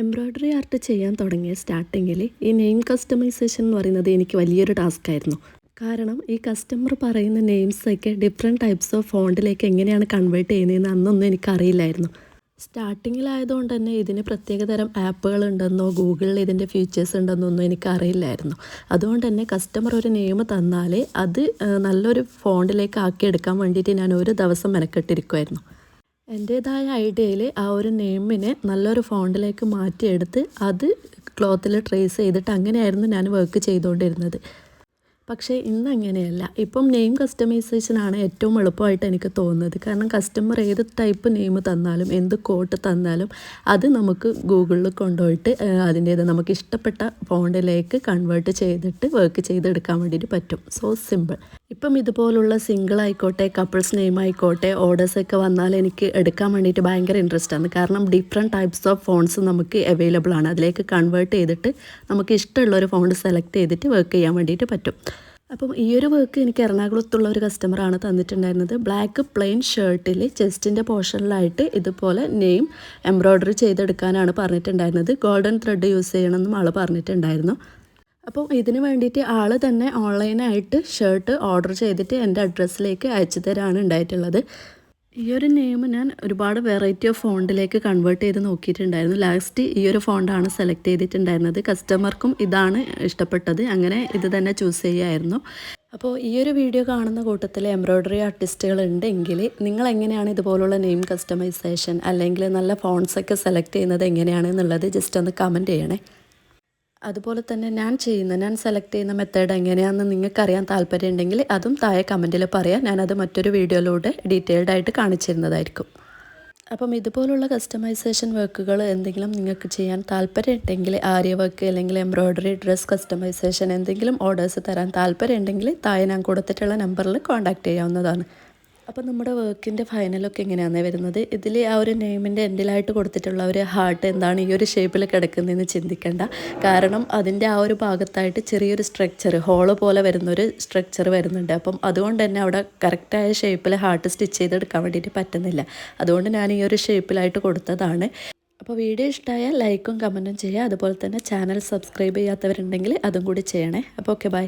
Embroidery art ചെയ്യാൻ തുടങ്ങിയ സ്റ്റാർട്ടിങ്ങിൽ ഈ നെയിം കസ്റ്റമൈസേഷൻ എന്ന് പറയുന്നത് എനിക്ക് വലിയൊരു ടാസ്ക് ആയിരുന്നു. കാരണം ഈ കസ്റ്റമർ പറയുന്ന നെയിംസൊക്കെ ഡിഫറെൻറ്റ് ടൈപ്സ് ഓഫ് ഫോണ്ടിലേക്ക് എങ്ങനെയാണ് കൺവേർട്ട് ചെയ്യുന്നതെന്ന് അന്നൊന്നും എനിക്കറിയില്ലായിരുന്നു. സ്റ്റാർട്ടിങ്ങിലായതുകൊണ്ട് തന്നെ ഇതിന് പ്രത്യേകതരം ആപ്പുകൾ ഉണ്ടെന്നോ ഗൂഗിളിൽ ഇതിൻ്റെ ഫീച്ചേഴ്സ് ഉണ്ടെന്നൊന്നും എനിക്കറിയില്ലായിരുന്നു. അതുകൊണ്ട് തന്നെ കസ്റ്റമർ ഒരു നെയിം തന്നാൽ അത് നല്ലൊരു ഫോണ്ടിലേക്ക് ആക്കിയെടുക്കാൻ വേണ്ടിയിട്ട് ഞാൻ ഒരു ദിവസം മെനക്കെട്ടിരിക്കുമായിരുന്നു. എൻ്റേതായ ഐഡിയയിൽ ആ ഒരു നെയിമിനെ നല്ലൊരു ഫോണ്ടിലേക്ക് മാറ്റിയെടുത്ത് അത് ക്ലോത്തിൽ ട്രേസ് ചെയ്തിട്ട് അങ്ങനെയായിരുന്നു ഞാൻ വർക്ക് ചെയ്തുകൊണ്ടിരുന്നത്. പക്ഷേ ഇന്നങ്ങനെയല്ല. ഇപ്പം നെയിം കസ്റ്റമൈസേഷനാണ് ഏറ്റവും എളുപ്പമായിട്ട് എനിക്ക് തോന്നുന്നത്. കാരണം കസ്റ്റമർ ഏത് ടൈപ്പ് നെയിം തന്നാലും എന്ത് കോട്ട് തന്നാലും അത് നമുക്ക് ഗൂഗിളിൽ കൊണ്ടുപോയിട്ട് അതിൻ്റേത് നമുക്ക് ഇഷ്ടപ്പെട്ട ഫോണ്ടിലേക്ക് കൺവേർട്ട് ചെയ്തിട്ട് വർക്ക് ചെയ്തെടുക്കാൻ വേണ്ടിയിട്ട് പറ്റും. So simple. ഇപ്പം ഇതുപോലുള്ള സിംഗിൾ ആയിക്കോട്ടെ കപ്പിൾസ് നെയിം ആയിക്കോട്ടെ ഓർഡേഴ്സൊക്കെ വന്നാൽ എനിക്ക് എടുക്കാൻ വേണ്ടിയിട്ട് ഭയങ്കര ഇൻട്രസ്റ്റാണ്. കാരണം ഡിഫറെൻറ്റ് ടൈപ്സ് ഓഫ് ഫോൺസ് നമുക്ക് അവൈലബിൾ ആണ്. അതിലേക്ക് കൺവേർട്ട് ചെയ്തിട്ട് നമുക്ക് ഇഷ്ടമുള്ളൊരു ഫോണ്ട് സെലക്ട് ചെയ്തിട്ട് വർക്ക് ചെയ്യാൻ വേണ്ടിയിട്ട് പറ്റും. അപ്പം ഈ ഒരു വർക്ക് എനിക്ക് എറണാകുളത്തുള്ള ഒരു കസ്റ്റമറാണ് തന്നിട്ടുണ്ടായിരുന്നത്. ബ്ലാക്ക് പ്ലെയിൻ ഷർട്ടിൽ ചെസ്റ്റിൻ്റെ പോർഷനിലായിട്ട് ഇതുപോലെ നെയിം എംബ്രോയ്ഡറി ചെയ്തെടുക്കാനാണ് പറഞ്ഞിട്ടുണ്ടായിരുന്നത്. ഗോൾഡൻ ത്രെഡ് യൂസ് ചെയ്യണമെന്നും ആൾ പറഞ്ഞിട്ടുണ്ടായിരുന്നു. അപ്പം ഇതിന് വേണ്ടിയിട്ട് ആൾ തന്നെ ഓൺലൈനായിട്ട് ഷർട്ട് ഓർഡർ ചെയ്തിട്ട് എൻ്റെ അഡ്രസ്സിലേക്ക് അയച്ചു തരാണ് ഉണ്ടായിട്ടുള്ളത്. ഈ ഒരു നെയിം ഞാൻ ഒരുപാട് വെറൈറ്റി ഓഫ് ഫോണ്ടിലേക്ക് കൺവേർട്ട് ചെയ്ത് നോക്കിയിട്ടുണ്ടായിരുന്നു. ലാസ്റ്റ് ഈ ഒരു ഫോണ്ടാണ് സെലക്ട് ചെയ്തിട്ടുണ്ടായിരുന്നത്. കസ്റ്റമർക്കും ഇതാണ് ഇഷ്ടപ്പെട്ടത്. അങ്ങനെ ഇത് തന്നെ ചൂസ് ചെയ്യുമായിരുന്നു. അപ്പോൾ ഈ ഒരു വീഡിയോ കാണുന്ന കൂട്ടത്തിൽ എംബ്രോയ്ഡറി ആർട്ടിസ്റ്റുകൾ ഉണ്ടെങ്കിൽ നിങ്ങൾ എങ്ങനെയാണ് ഇതുപോലുള്ള നെയിം കസ്റ്റമൈസേഷൻ അല്ലെങ്കിൽ നല്ല ഫോൺസൊക്കെ സെലക്ട് ചെയ്യുന്നത് എങ്ങനെയാണെന്നുള്ളത് ജസ്റ്റ് ഒന്ന് കമൻറ്റ് ചെയ്യണേ. അതുപോലെ തന്നെ ഞാൻ സെലക്ട് ചെയ്യുന്ന മെത്തേഡ് എങ്ങനെയാണെന്ന് നിങ്ങൾക്കറിയാൻ താല്പര്യം ഉണ്ടെങ്കിൽ അതും താഴെ കമൻറ്റിൽ പറയാം. ഞാനത് മറ്റൊരു വീഡിയോയിലൂടെ ഡീറ്റെയിൽഡ് ആയിട്ട് കാണിച്ചിരുന്നതായിരിക്കും. അപ്പം ഇതുപോലുള്ള കസ്റ്റമൈസേഷൻ വർക്കുകൾ എന്തെങ്കിലും നിങ്ങൾക്ക് ചെയ്യാൻ താല്പര്യം ഉണ്ടെങ്കിൽ ആര്യ വർക്ക് അല്ലെങ്കിൽ എംബ്രോയ്ഡറി ഡ്രസ് കസ്റ്റമൈസേഷൻ എന്തെങ്കിലും ഓർഡേഴ്സ് തരാൻ താല്പര്യം ഉണ്ടെങ്കിൽ താഴെ ഞാൻ കൊടുത്തിട്ടുള്ള നമ്പറിൽ കോൺടാക്റ്റ് ചെയ്യാവുന്നതാണ്. അപ്പോൾ നമ്മുടെ വർക്കിൻ്റെ ഫൈനലൊക്കെ എങ്ങനെയാണ് വരുന്നത്. ഇതിൽ ആ ഒരു നെയിമിൻ്റെ എൻഡിലായിട്ട് കൊടുത്തിട്ടുള്ള ഒരു ഹാർട്ട് എന്താണ് ഈ ഒരു ഷേപ്പിൽ കിടക്കുന്നതെന്ന് ചിന്തിക്കേണ്ട. കാരണം അതിൻ്റെ ആ ഒരു ഭാഗത്തായിട്ട് ചെറിയൊരു സ്ട്രക്ചർ ഹോള് പോലെ വരുന്നൊരു സ്ട്രക്ചർ വരുന്നുണ്ട്. അപ്പം അതുകൊണ്ട് തന്നെ അവിടെ കറക്റ്റായ ഷേപ്പിൽ ഹാർട്ട് സ്റ്റിച്ച് ചെയ്തെടുക്കാൻ വേണ്ടിയിട്ട് പറ്റുന്നില്ല. അതുകൊണ്ട് ഞാൻ ഈ ഒരു ഷേപ്പിലായിട്ട് കൊടുത്തതാണ്. അപ്പോൾ വീഡിയോ ഇഷ്ടമായാൽ ലൈക്കും കമൻറ്റും ചെയ്യുക. അതുപോലെ തന്നെ ചാനൽ സബ്സ്ക്രൈബ് ചെയ്യാത്തവരുണ്ടെങ്കിൽ അതും കൂടി ചെയ്യണേ. അപ്പോൾ ഓക്കെ ബൈ.